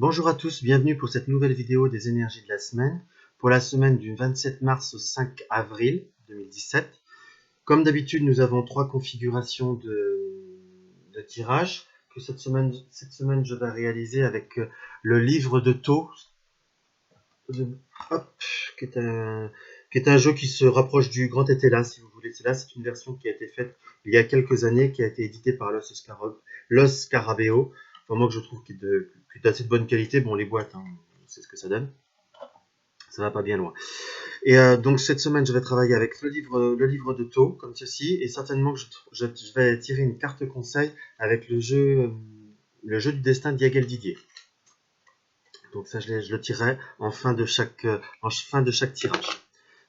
Bonjour à tous, bienvenue pour cette nouvelle vidéo des énergies de la semaine, pour la semaine du 27 mars au 5 avril 2017. Comme d'habitude, nous avons trois configurations de tirage que cette semaine je vais réaliser avec le livre de Tau, qui est un jeu qui se rapproche du Grand Étela, si vous voulez. C'est une version qui a été faite il y a quelques années, qui a été éditée par Los Scarabeo. Enfin, moi que je trouve qu'il est d'assez de bonne qualité. Bon, les boîtes, hein, on sait ce que ça donne. Ça va pas bien loin. Et donc cette semaine, je vais travailler avec le livre de Tau, comme ceci, et certainement que je vais tirer une carte conseil avec le jeu du destin d'Yagel Didier. Donc ça, je le tirerai en fin de chaque tirage.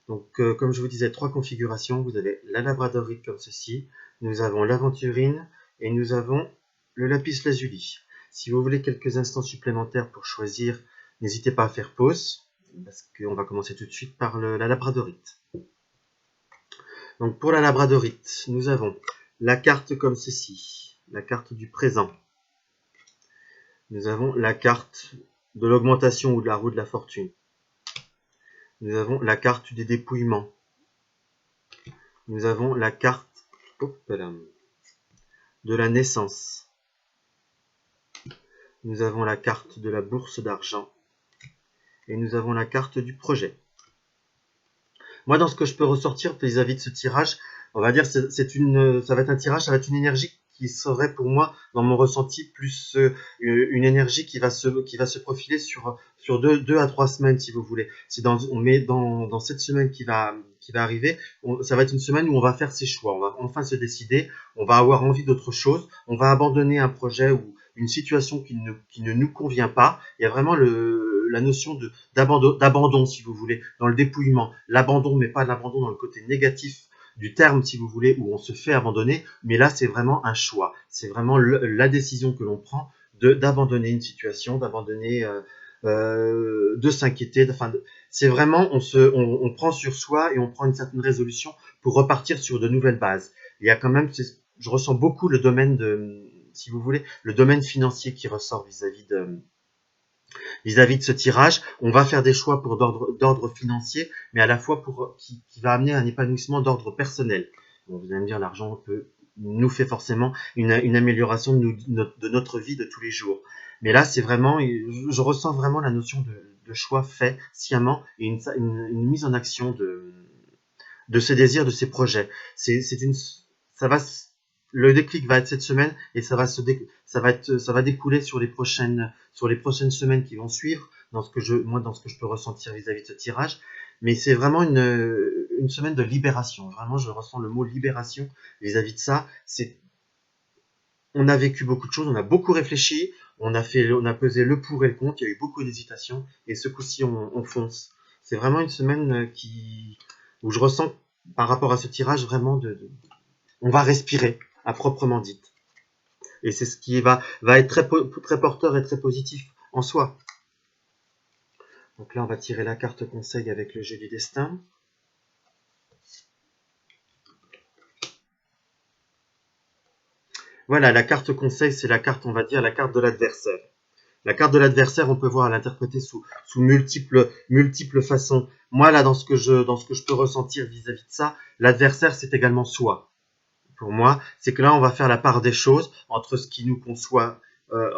Donc, comme je vous disais, trois configurations. Vous avez la labradorite comme ceci, nous avons l'aventurine et nous avons le lapis lazuli. Si vous voulez quelques instants supplémentaires pour choisir, n'hésitez pas à faire pause, parce qu'on va commencer tout de suite par la labradorite. Donc, pour la labradorite, nous avons la carte comme ceci, la carte du présent. Nous avons la carte de l'augmentation ou de la roue de la fortune. Nous avons la carte des dépouillements. Nous avons la carte de la naissance. Nous avons la carte de la bourse d'argent. Et nous avons la carte du projet. Moi, dans ce que je peux ressortir vis-à-vis de ce tirage, on va dire ça va être un tirage, ça va être une énergie qui serait pour moi, dans mon ressenti, plus une énergie qui va se profiler sur 2 à 3 semaines, si vous voulez. On met dans cette semaine qui va arriver, ça va être une semaine où on va faire ses choix, on va enfin se décider, on va avoir envie d'autre chose, on va abandonner un projet ou une situation qui ne nous convient pas. Il y a vraiment la notion d'abandon, si vous voulez, dans le dépouillement. L'abandon, mais pas l'abandon dans le côté négatif du terme, si vous voulez, où on se fait abandonner, mais là, c'est vraiment un choix. C'est vraiment la décision que l'on prend d'abandonner une situation, d'abandonner, de s'inquiéter. C'est vraiment, on prend sur soi et on prend une certaine résolution pour repartir sur de nouvelles bases. Il y a quand même, je ressens beaucoup le domaine si vous voulez, le domaine financier qui ressort vis-à-vis de ce tirage. On va faire des choix d'ordre financier, mais à la fois qui va amener un épanouissement d'ordre personnel. Bon, vous allez me dire, l'argent nous fait forcément une amélioration de notre vie de tous les jours. Mais là, c'est vraiment, je ressens vraiment la notion de choix fait sciemment et une mise en action de ses désirs, de ses projets. Le déclic va être cette semaine et ça va découler sur les prochaines semaines qui vont suivre dans ce que je peux ressentir vis-à-vis de ce tirage. Mais c'est vraiment une semaine de libération. Vraiment, je ressens le mot libération vis-à-vis de ça. On a vécu beaucoup de choses, on a beaucoup réfléchi, on a pesé le pour et le contre, il y a eu beaucoup d'hésitation et ce coup-ci on fonce. C'est vraiment une semaine où je ressens par rapport à ce tirage vraiment on va respirer à proprement dit. Et c'est ce qui va être très porteur et très positif en soi. Donc là, on va tirer la carte conseil avec le jeu du destin. Voilà, la carte conseil, c'est la carte, on va dire, la carte de l'adversaire. La carte de l'adversaire, on peut voir l'interpréter sous multiples façons. Moi, là, dans ce que je peux ressentir vis-à-vis de ça, l'adversaire, c'est également soi. Pour moi, c'est que là, on va faire la part des choses entre ce qui nous conçoit,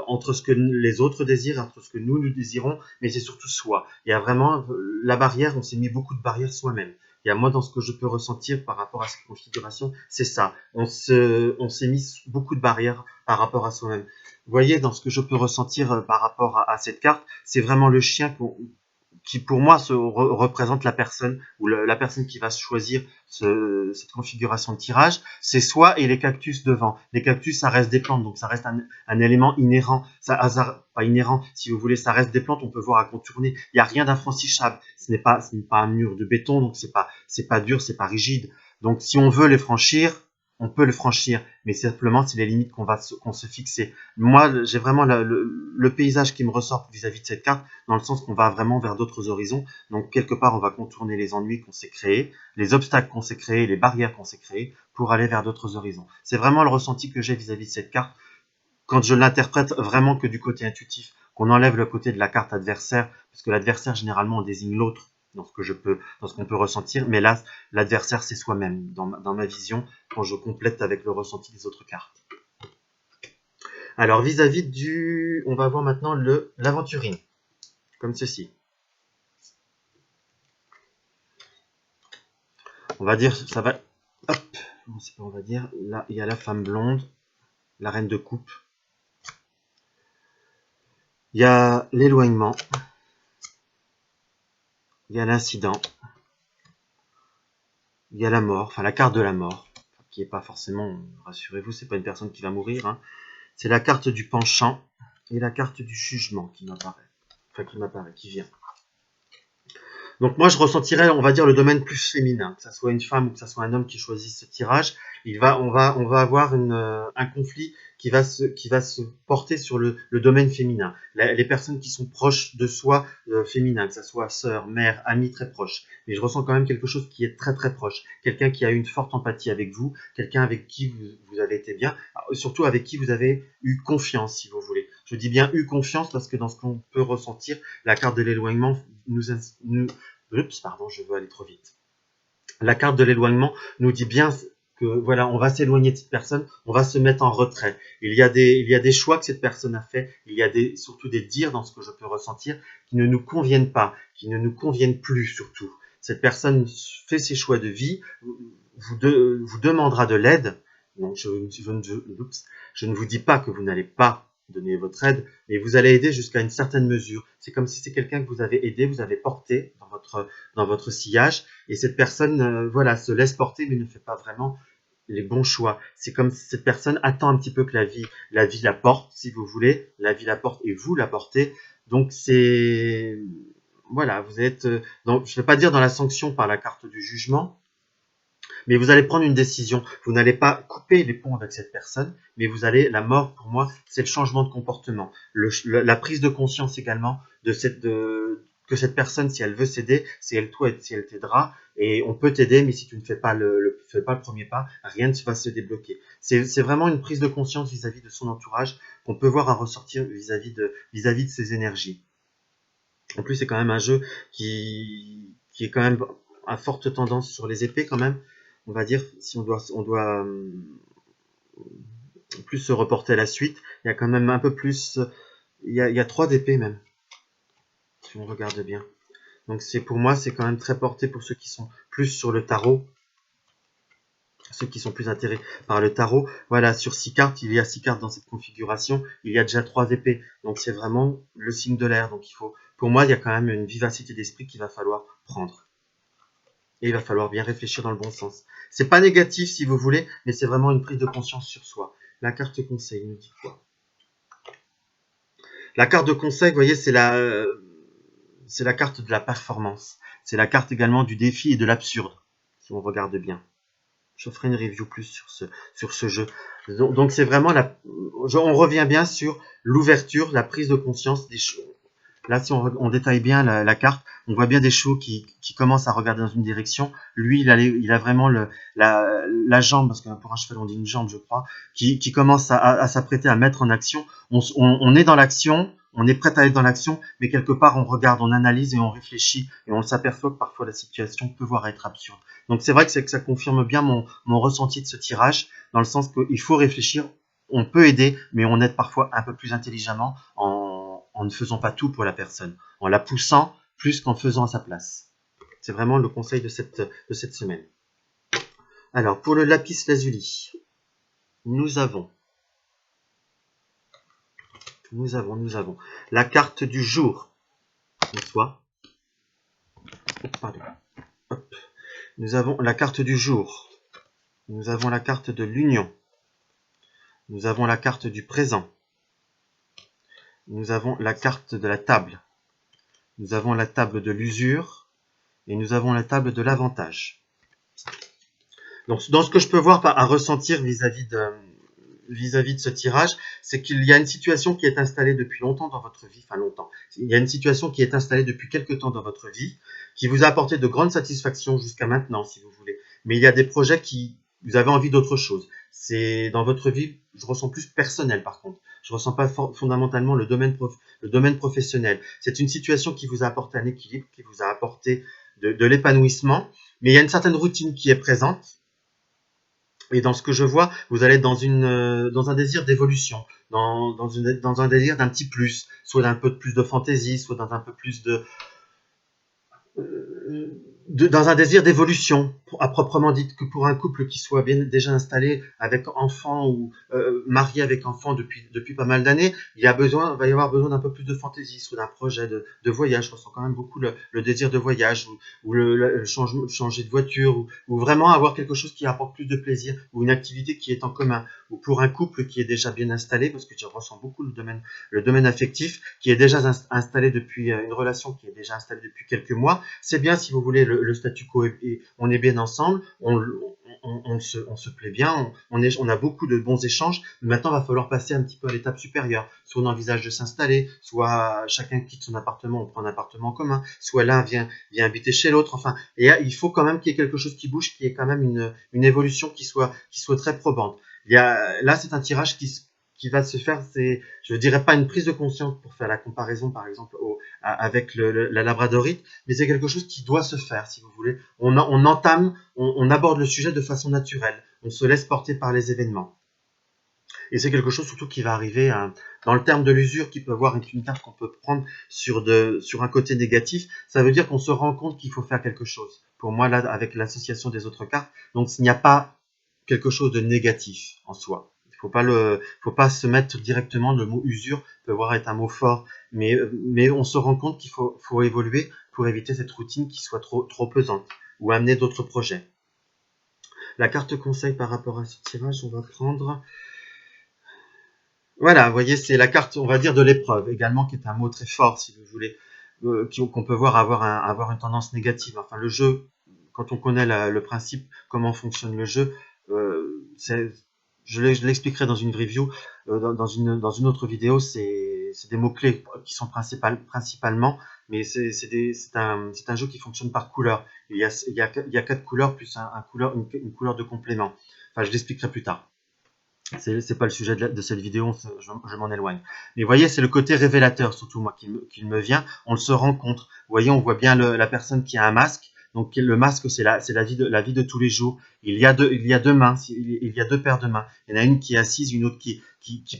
entre ce que les autres désirent, entre ce que nous désirons, mais c'est surtout soi. Il y a vraiment la barrière, on s'est mis beaucoup de barrières soi-même. Et à moi, dans ce que je peux ressentir par rapport à cette configuration, c'est ça. On s'est mis beaucoup de barrières par rapport à soi-même. Vous voyez, dans ce que je peux ressentir par rapport à cette carte, c'est vraiment le chien qui pour moi représente la personne ou la personne qui va choisir cette configuration de tirage, c'est soi et les cactus devant. Les cactus, ça reste des plantes, donc ça reste un élément inhérent, pas inhérent, si vous voulez, ça reste des plantes, on peut voir à contourner. Il n'y a rien d'infranchissable. Ce n'est pas un mur de béton, donc c'est pas dur, c'est pas rigide. Donc si on veut les franchir, on peut le franchir, mais simplement c'est les limites qu'on se fixer. Moi, j'ai vraiment le paysage qui me ressort vis-à-vis de cette carte, dans le sens qu'on va vraiment vers d'autres horizons. Donc quelque part, on va contourner les ennuis qu'on s'est créés, les obstacles qu'on s'est créés, les barrières qu'on s'est créées, pour aller vers d'autres horizons. C'est vraiment le ressenti que j'ai vis-à-vis de cette carte, quand je l'interprète vraiment que du côté intuitif. qu'on enlève le côté de la carte adversaire, parce que l'adversaire, généralement, on désigne l'autre dans ce qu'on peut ressentir, mais là, l'adversaire, c'est soi-même, dans ma vision, quand je complète avec le ressenti des autres cartes. Alors, vis-à-vis on va voir maintenant l'aventurine, comme ceci. On va dire, ça va, hop, on va dire, là, il y a la femme blonde, la reine de coupe. Il y a l'éloignement. Il y a l'incident. Il y a la mort, enfin la carte de la mort, qui n'est pas forcément, rassurez-vous, c'est pas une personne qui va mourir. Hein. C'est la carte du penchant et la carte du jugement qui m'apparaît, qui vient. Donc moi je ressentirais, on va dire, le domaine plus féminin, que ça soit une femme ou que ça soit un homme qui choisit ce tirage, on va avoir un conflit qui va se porter sur le domaine féminin. Les personnes qui sont proches de soi féminin, que ça soit sœur, mère, amie très proche. Mais je ressens quand même quelque chose qui est très très proche. Quelqu'un qui a eu une forte empathie avec vous, quelqu'un avec qui vous avez été bien, surtout avec qui vous avez eu confiance, si vous voulez. Je dis bien eu confiance parce que dans ce qu'on peut ressentir, la carte de l'éloignement je veux aller trop vite. La carte de l'éloignement nous dit bien que voilà, on va s'éloigner de cette personne, on va se mettre en retrait. Il y a des choix que cette personne a fait, il y a surtout des dires dans ce que je peux ressentir qui ne nous conviennent pas, qui ne nous conviennent plus surtout. Cette personne fait ses choix de vie, vous demandera de l'aide. Donc je ne vous dis pas que vous n'allez pas donner votre aide, mais vous allez aider jusqu'à une certaine mesure. C'est comme si c'est quelqu'un que vous avez aidé, vous avez porté dans votre sillage, et cette personne se laisse porter, mais ne fait pas vraiment les bons choix. C'est comme si cette personne attend un petit peu que la vie la porte, si vous voulez, la vie la porte et vous la portez. Donc c'est voilà, vous êtes donc je ne vais pas dire dans la sanction par la carte du jugement, mais vous allez prendre une décision. Vous n'allez pas couper les ponts avec cette personne, mais la mort, pour moi, c'est le changement de comportement. La prise de conscience également que cette personne, si elle veut s'aider, si elle t'aidera, et on peut t'aider, mais si tu ne fais pas le premier pas, rien ne va se débloquer. C'est vraiment une prise de conscience vis-à-vis de son entourage qu'on peut voir à ressortir vis-à-vis de ses énergies. En plus, c'est quand même un jeu qui est quand même à forte tendance sur les épées quand même. On va dire, si on doit plus se reporter à la suite, il y a quand même un peu plus, il y a 3 d'épées même, si on regarde bien. Donc pour moi, c'est quand même très porté pour ceux qui sont plus sur le tarot, ceux qui sont plus attirés par le tarot. Voilà, sur 6 cartes, il y a 6 cartes dans cette configuration, il y a déjà 3 épées. Donc c'est vraiment le signe de l'air. Donc pour moi, il y a quand même une vivacité d'esprit qu'il va falloir prendre. Et il va falloir bien réfléchir dans le bon sens. C'est pas négatif si vous voulez, mais c'est vraiment une prise de conscience sur soi. La carte conseil nous dit quoi? La carte de conseil, vous voyez, c'est la carte de la performance. C'est la carte également du défi et de l'absurde, si on regarde bien. Je ferai une review plus sur ce jeu. Donc c'est vraiment on revient bien sur l'ouverture, la prise de conscience des choses. Là, si on détaille bien la carte, on voit bien des chevaux qui commencent à regarder dans une direction. Lui, il a vraiment la jambe, parce que pour un cheval, on dit une jambe, je crois, qui commence à s'apprêter à mettre en action. On est dans l'action, on est prêt à être dans l'action, mais quelque part, on regarde, on analyse et on réfléchit. Et on s'aperçoit que parfois, la situation peut voir être absurde. Donc, c'est vrai que ça confirme bien mon ressenti de ce tirage, dans le sens qu'il faut réfléchir. On peut aider, mais on aide parfois un peu plus intelligemment en ne faisant pas tout pour la personne, en la poussant plus qu'en faisant à sa place. C'est vraiment le conseil de cette semaine. Alors, pour le lapis lazuli, nous avons la carte du jour. Nous avons la carte du jour. Nous avons la carte de l'union. Nous avons la carte du présent. Nous avons la carte de la table. Nous avons la table de l'usure. Et nous avons la table de l'avantage. Donc, dans ce que je peux voir à ressentir vis-à-vis de ce tirage, c'est qu'il y a une situation qui est installée depuis longtemps dans votre vie, enfin longtemps. Il y a une situation qui est installée depuis quelque temps dans votre vie, qui vous a apporté de grandes satisfactions jusqu'à maintenant, si vous voulez. Mais il y a des projets vous avez envie d'autre chose. C'est dans votre vie, je ressens plus personnel par contre. Je ressens pas fondamentalement le domaine professionnel. C'est une situation qui vous a apporté un équilibre, qui vous a apporté de l'épanouissement, mais il y a une certaine routine qui est présente. Et dans ce que je vois, vous allez être dans un désir d'évolution, dans un désir d'un petit plus, soit d'un peu plus de fantaisie, soit dans un peu plus dans un désir d'évolution, à proprement dit, que pour un couple qui soit bien déjà installé avec enfants ou marié avec enfants depuis pas mal d'années, va y avoir besoin d'un peu plus de fantaisie, soit d'un projet de voyage. Je ressens quand même beaucoup le désir de voyage, ou changer de voiture, ou vraiment avoir quelque chose qui apporte plus de plaisir, ou une activité qui est en commun, ou pour un couple qui est déjà bien installé, parce que je ressens beaucoup le domaine affectif, qui est déjà installé depuis une relation qui est déjà installée depuis quelques mois. C'est bien, si vous voulez, le statu quo, on est bien ensemble, on se plaît bien, on a beaucoup de bons échanges, mais maintenant il va falloir passer un petit peu à l'étape supérieure. Soit on envisage de s'installer, soit chacun quitte son appartement, on prend un appartement en commun, soit l'un vient habiter chez l'autre, enfin, et il faut quand même qu'il y ait quelque chose qui bouge, qu'il y ait quand même une évolution qui soit très probante. Là, c'est un tirage qui va se faire, je ne dirais pas une prise de conscience pour faire la comparaison, par exemple, avec la labradorite, mais c'est quelque chose qui doit se faire, si vous voulez. On aborde le sujet de façon naturelle. On se laisse porter par les événements. Et c'est quelque chose surtout qui va arriver dans le terme de l'usure, qui peut avoir une carte qu'on peut prendre sur un côté négatif. Ça veut dire qu'on se rend compte qu'il faut faire quelque chose. Pour moi, là, avec l'association des autres cartes, donc il n'y a pas quelque chose de négatif en soi. Il faut pas se mettre directement, le mot usure peut voir être un mot fort, mais on se rend compte qu'il faut évoluer pour éviter cette routine qui soit trop pesante, ou amener d'autres projets. La carte conseil par rapport à ce tirage, on va prendre... Voilà, vous voyez, c'est la carte, on va dire, de l'épreuve, également, qui est un mot très fort, si vous voulez, qu'on peut voir avoir une tendance négative. Enfin, le jeu, quand on connaît le principe, comment fonctionne le jeu, je l'expliquerai dans une review, dans une autre vidéo, c'est des mots-clés qui sont principalement, mais c'est un jeu qui fonctionne par couleur. Il y a 4 couleurs plus une couleur de complément. Enfin, je l'expliquerai plus tard. C'est pas le sujet de cette vidéo, je m'en éloigne. Mais vous voyez, c'est le côté révélateur, surtout moi, qui me vient. On le se rencontre. Vous voyez, on voit bien la personne qui a un masque. Donc le masque, c'est la vie de tous les jours. Il y a deux mains, il y a deux paires de mains. Il y en a une qui est assise, une autre qui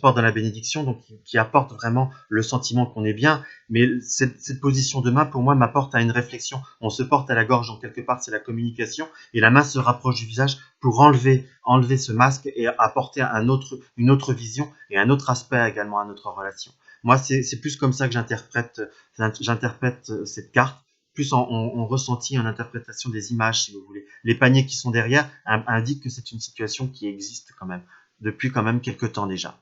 porte dans la bénédiction, donc qui apporte vraiment le sentiment qu'on est bien. Mais cette position de main, pour moi, m'apporte à une réflexion. On se porte à la gorge, donc quelque part, c'est la communication. Et la main se rapproche du visage pour enlever ce masque et apporter une autre vision et un autre aspect également à notre relation. Moi, c'est plus comme ça que j'interprète cette carte, plus en ressenti, en interprétation des images, si vous voulez. Les paniers qui sont derrière indiquent que c'est une situation qui existe quand même, depuis quand même quelques temps déjà.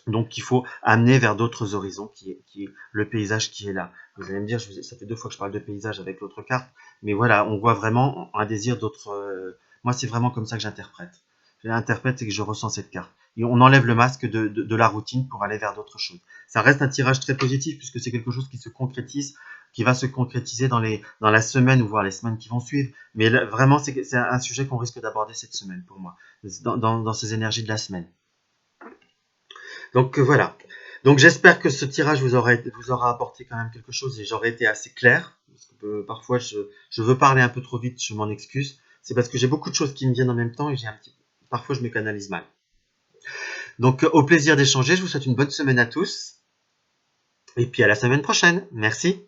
Donc, il faut amener vers d'autres horizons, qui est le paysage qui est là. Vous allez me dire, ça fait 2 fois que je parle de paysage avec l'autre carte, mais voilà, on voit vraiment un désir d'autres... moi, c'est vraiment comme ça que j'interprète. J'interprète et que je ressens cette carte. Et on enlève le masque de la routine pour aller vers d'autres choses. Ça reste un tirage très positif, puisque c'est quelque chose qui se concrétise, qui va se concrétiser dans la semaine, ou voire les semaines qui vont suivre. Mais là, vraiment, c'est un sujet qu'on risque d'aborder cette semaine, pour moi, dans ces énergies de la semaine. Donc voilà. Donc j'espère que ce tirage vous aura apporté quand même quelque chose, et j'aurai été assez clair. Parce que parfois je veux parler un peu trop vite, je m'en excuse. C'est parce que j'ai beaucoup de choses qui me viennent en même temps, et parfois je me canalise mal. Donc au plaisir d'échanger, je vous souhaite une bonne semaine à tous. Et puis à la semaine prochaine. Merci.